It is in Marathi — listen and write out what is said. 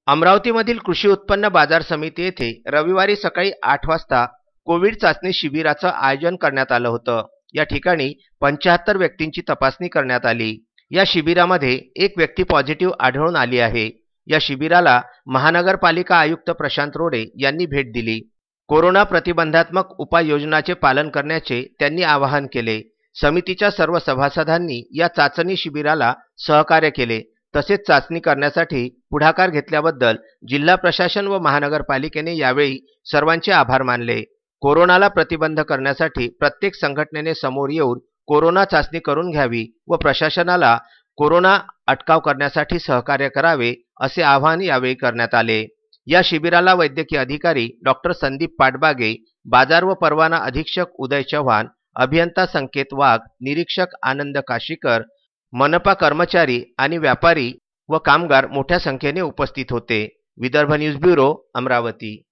अमरावतीमधील कृषी उत्पन्न बाजार समिती येथे रविवारी सकाळी 8 वाजता कोविड चाचणी शिबिराचं आयोजन करण्यात आलं होतं। या ठिकाणी 75 व्यक्तींची तपासणी करण्यात आली। या शिबिरामध्ये एक व्यक्ती पॉझिटिव्ह आढळून आली आहे। या शिबिराला महानगरपालिका आयुक्त प्रशांत रोडे यांनी भेट दिली। कोरोना प्रतिबंधात्मक उपाययोजनांचे पालन करण्याचे त्यांनी आवाहन केले। समितीच्या सर्व सभासदांनी या चाचणी शिबिराला सहकार्य केले। तसेच चाचणी करण्यासाठी पुढाकार घेतल्याबद्दल जिल्हा प्रशासन व महानगरपालिकेने यावेळी सर्वांचे आभार मानले। कोरोनाला प्रतिबंध करण्यासाठी प्रत्येक संघटनेने समोर येऊन कोरोना चाचणी करून घ्यावी व प्रशासनाला कोरोना अटकाव करण्यासाठी सहकार्य करावे असे आवाहन यावेळी करण्यात आले। या शिबिराला वैद्यकीय अधिकारी डॉक्टर संदीप पाटबागे, बाजार व परवाना अधीक्षक उदय चव्हाण, अभियंता संकेत वाघ, निरीक्षक आनंद काशीकर, मनपा कर्मचारी आणि व्यापारी व कामगार मोठ्या संख्येने उपस्थित होते। Vidarbha news bureau, Amravati.